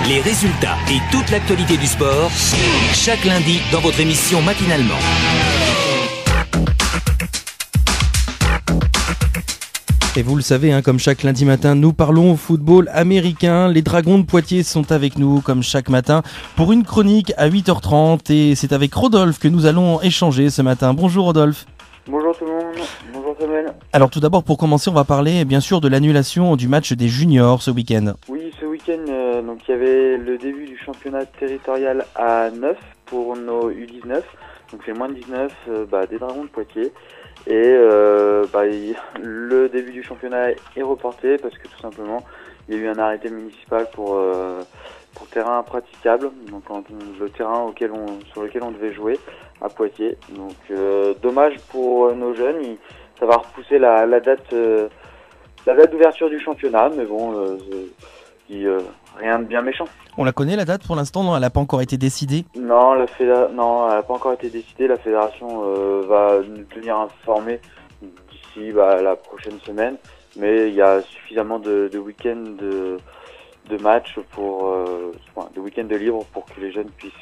Les résultats et toute l'actualité du sport, chaque lundi dans votre émission Matinalement. Et vous le savez, comme chaque lundi matin, nous parlons football américain. Les Dragons de Poitiers sont avec nous, comme chaque matin, pour une chronique à 8h30. Et c'est avec Rodolphe que nous allons échanger ce matin. Bonjour Rodolphe. Bonjour tout le monde, bonjour Samuel. Alors tout d'abord, pour commencer, on va parler bien sûr de l'annulation du match des juniors ce week-end. Oui, ce week-end, donc il y avait le début du championnat territorial à 9 pour nos U19. Donc c'est moins de 19 des Dragons de Poitiers. Et le début du championnat est reporté parce que tout simplement il y a eu un arrêté municipal pour terrain impraticable, donc le terrain sur lequel on devait jouer à Poitiers. Donc dommage pour nos jeunes, ça va repousser la date d'ouverture du championnat, mais bon, rien de bien méchant. On la connaît la date pour l'instant, non? Elle n'a pas encore été décidée? Non, elle n'a pas encore été décidée. La fédération va nous tenir informés d'ici la prochaine semaine, mais il y a suffisamment de week-ends de matchs de week-ends de libre pour que les jeunes puissent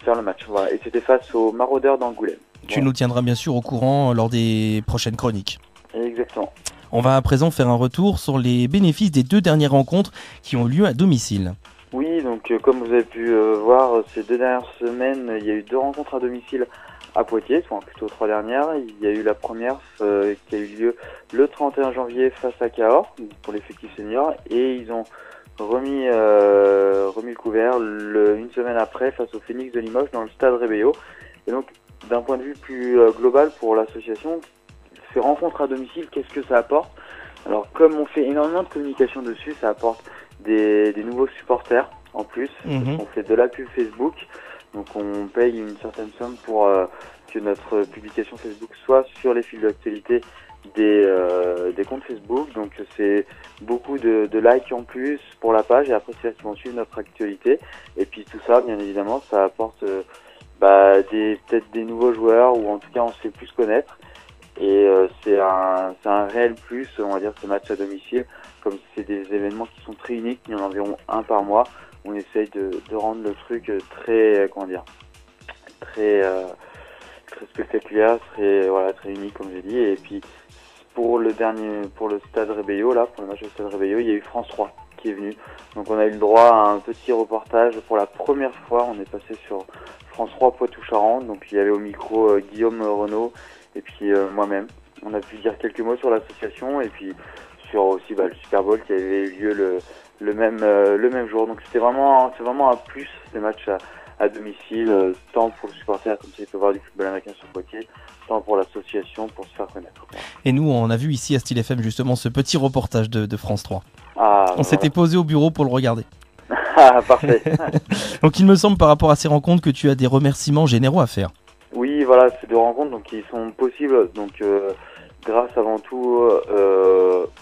faire le match. Voilà. Et c'était face aux Maraudeurs d'Angoulême. Tu nous tiendras bien sûr au courant lors des prochaines chroniques. Exactement. On va à présent faire un retour sur les bénéfices des 2 dernières rencontres qui ont eu lieu à domicile. Oui, donc comme vous avez pu voir ces 2 dernières semaines, il y a eu 2 rencontres à domicile à Poitiers, plutôt 3 dernières. Il y a eu la première qui a eu lieu le 31 janvier face à Cahors pour l'effectif senior, et ils ont remis le couvert une semaine après face au Phoenix de Limoges dans le stade Rébello. Et donc d'un point de vue plus global pour l'association, ces rencontres à domicile, qu'est-ce que ça apporte? Alors comme on fait énormément de communication dessus, ça apporte des nouveaux supporters en plus. On fait de la pub Facebook, donc on paye une certaine somme pour que notre publication Facebook soit sur les fils d'actualité des comptes Facebook. Donc c'est beaucoup de likes en plus pour la page, et après c'est là qu'ils vont suivre notre actualité. Et puis tout ça, bien évidemment, ça apporte peut-être des nouveaux joueurs, ou en tout cas on se fait plus connaître. Et c'est un réel plus, on va dire, ce match à domicile. Comme c'est des événements qui sont très uniques, il y en a environ un par mois, on essaye de rendre le truc très spectaculaire, très unique comme j'ai dit. Et puis pour le stade Rébello, pour le match au stade Rébello, il y a eu France 3 qui est venu. Donc on a eu le droit à un petit reportage pour la première fois. On est passé sur France 3 Poitou-Charentes. Donc il y avait au micro Guillaume Renaud et puis moi-même. On a pu dire quelques mots sur l'association, et puis sur aussi le Super Bowl qui avait eu lieu le même jour. Donc c'est vraiment un plus, ces matchs à domicile, tant pour le supporter, comme ça il peut voir du football américain sur Poitiers, tant pour l'association, pour se faire connaître. Et nous, on a vu ici à Style FM justement ce petit reportage de France 3. On s'était posé au bureau pour le regarder. Ah, parfait. Donc il me semble, par rapport à ces rencontres, que tu as des remerciements généraux à faire. Oui, voilà, ces 2 rencontres donc, qui sont possibles grâce avant tout,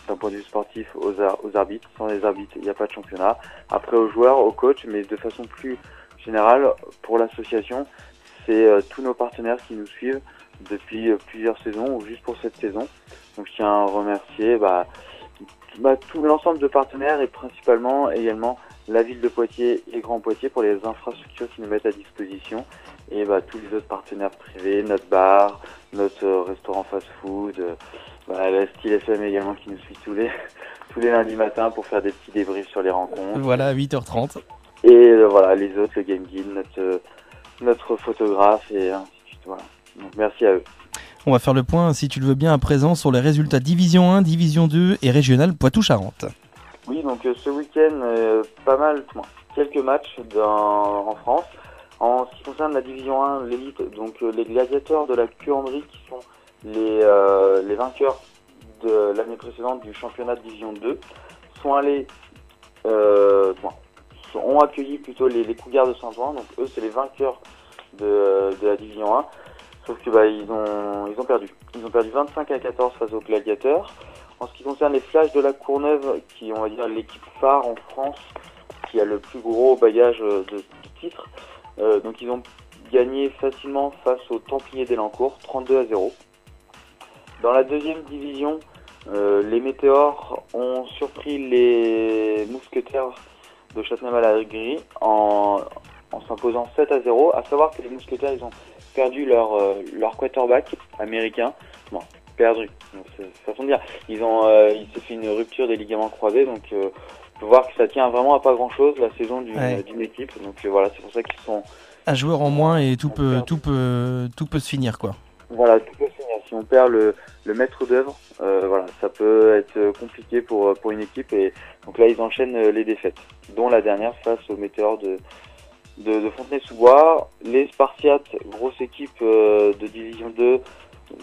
d'un point de vue sportif, aux arbitres. Sans les arbitres, il n'y a pas de championnat. Après aux joueurs, aux coachs, mais de façon plus générale, pour l'association, c'est tous nos partenaires qui nous suivent depuis plusieurs saisons, ou juste pour cette saison. Donc je tiens à remercier tout l'ensemble de partenaires, et principalement également la ville de Poitiers et Grand Poitiers pour les infrastructures qu'ils nous mettent à disposition, et tous les autres partenaires privés, notre bar, notre restaurant fast-food, la Style FM également qui nous suit tous les lundis matins pour faire des petits débriefs sur les rencontres. Voilà, à 8h30. Et les autres, le Game Guide, notre photographe, et ainsi de suite. Voilà. Donc merci à eux. On va faire le point, si tu le veux bien, à présent sur les résultats Division 1, Division 2 et Régional Poitou-Charentes. Oui, donc ce week-end, quelques matchs en France. En ce qui concerne la Division 1, l'élite, donc les gladiateurs de la Cuandry, qui sont les vainqueurs de l'année précédente du championnat de Division 2, ont accueilli plutôt les Cougars de Saint-Ouen. Donc eux, c'est les vainqueurs de la Division 1. Sauf que ils ont perdu. Ils ont perdu 25-14 face aux gladiateurs. En ce qui concerne les Flashs de la Courneuve, qui on va dire l'équipe phare en France, qui a le plus gros bagage de titres, donc ils ont gagné facilement face aux Templiers d'Elancourt, 32-0. Dans la deuxième division, les Météores ont surpris les Mousquetaires de Châtenay-Malabry en s'imposant 7-0. À savoir que les Mousquetaires, ils ont perdu leur quarterback américain. Bon, perdu, donc c'est façon de dire. Il s'est fait une rupture des ligaments croisés, donc on peut voir que ça tient vraiment à pas grand-chose la saison d'une équipe. Donc voilà, c'est pour ça qu'ils sont... Un joueur en moins et tout peut se finir, quoi. Voilà, tout peut se finir. Si on perd le maître d'œuvre, voilà, ça peut être compliqué pour une équipe. Et donc là, ils enchaînent les défaites, dont la dernière face au Météor de Fontenay-sous-Bois. Les Spartiates, grosse équipe de Division 2.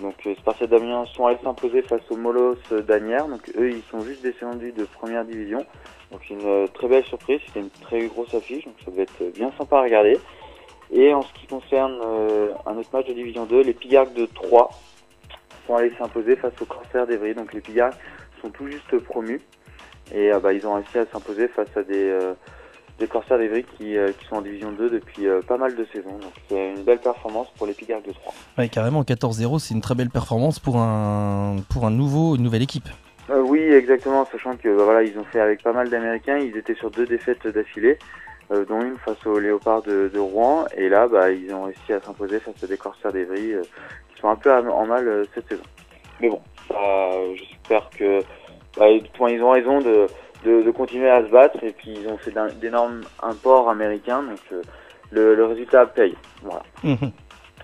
Donc Spartiates d'Amiens sont allés s'imposer face aux Molos d'Asnières. Donc eux, ils sont juste descendus de première division. Donc une très belle surprise, c'était une très grosse affiche, donc ça devait être bien sympa à regarder. Et en ce qui concerne un autre match de Division 2, les Pigargues de Troyes sont allés s'imposer face aux Corsaires d'Evry. Donc les Pigargues sont tout juste promus et ils ont réussi à s'imposer face à des Corsaires d'Evry qui sont en Division 2 depuis pas mal de saisons. Donc c'est une belle performance pour les Pigargues de Troyes. Ouais, carrément, 14-0, c'est une très belle performance pour une nouvelle équipe. Oui, exactement, sachant que voilà, ils ont fait avec pas mal d'Américains, ils étaient sur 2 défaites d'affilée, dont une face aux Léopards de Rouen, et là ils ont réussi à s'imposer face à des Corsaires d'Evry qui sont un peu en mal cette saison. Mais bon, j'espère que ils ont raison de continuer à se battre, et puis ils ont fait d'énormes imports américains, donc le résultat paye. Voilà. Mmh.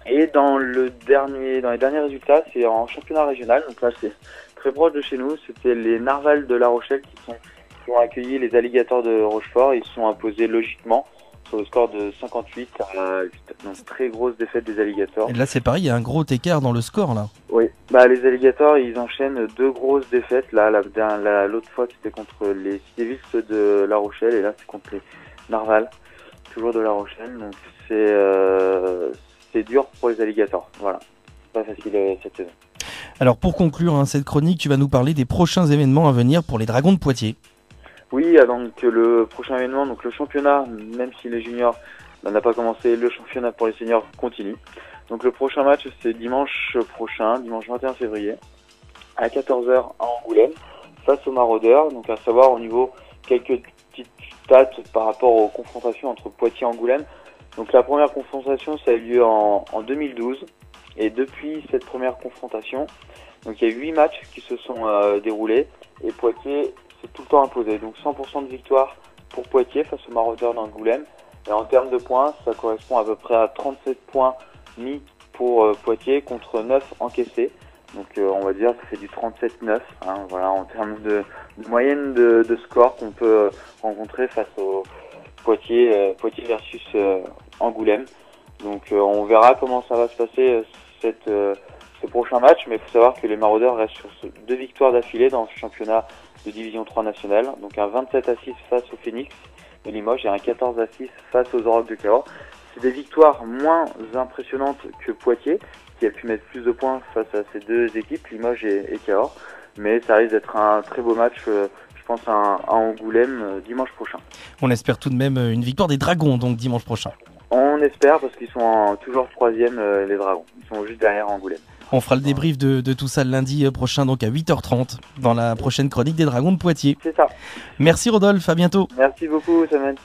Et dans les derniers résultats, c'est en championnat régional, donc là c'est très proche de chez nous, c'était les Narvals de La Rochelle qui ont accueilli les Alligators de Rochefort. Ils se sont imposés logiquement sur le score de 58 à 8. Donc très grosse défaite des Alligators. Et là c'est pareil, il y a un gros écart dans le score là. Oui, les Alligators, ils enchaînent 2 grosses défaites. Là, l'autre fois c'était contre les City Devils de La Rochelle, et là c'est contre les Narvals, toujours de La Rochelle. Donc c'est dur pour les Alligators. Voilà, pas facile cette saison. Alors pour conclure cette chronique, tu vas nous parler des prochains événements à venir pour les Dragons de Poitiers. Oui, donc le prochain événement, donc le championnat, même si les juniors n'a pas commencé, le championnat pour les seniors continue. Donc le prochain match, c'est dimanche 21 février, à 14h à Angoulême, face aux Maraudeurs. Donc à savoir au niveau quelques petites stats par rapport aux confrontations entre Poitiers et Angoulême. Donc la première confrontation, ça a eu lieu en 2012. Et depuis cette première confrontation, donc il y a 8 matchs qui se sont déroulés, et Poitiers s'est tout le temps imposé. Donc 100% de victoire pour Poitiers face aux Maraudeurs d'Angoulême. Et en termes de points, ça correspond à peu près à 37 points mis pour Poitiers contre 9 encaissés. Donc on va dire ça fait du 37-9. Voilà, en termes de moyenne de score qu'on peut rencontrer face au Poitiers versus Angoulême. Donc on verra comment ça va se passer ce prochain match, mais il faut savoir que les Maraudeurs restent sur 2 victoires d'affilée dans ce championnat de Division 3 nationale. Donc un 27-6 face au Phoenix de Limoges et un 14-6 face aux Orocs de Cahors. C'est des victoires moins impressionnantes que Poitiers, qui a pu mettre plus de points face à ces 2 équipes, Limoges et Cahors. Mais ça risque d'être un très beau match, je pense, à Angoulême dimanche prochain. On espère tout de même une victoire des Dragons, donc dimanche prochain. On espère, parce qu'ils sont toujours 3e, les Dragons. Ils sont juste derrière Angoulême. On fera le débrief de tout ça le lundi prochain, donc à 8h30, dans la prochaine chronique des Dragons de Poitiers. C'est ça. Merci Rodolphe, à bientôt. Merci beaucoup, Samuel.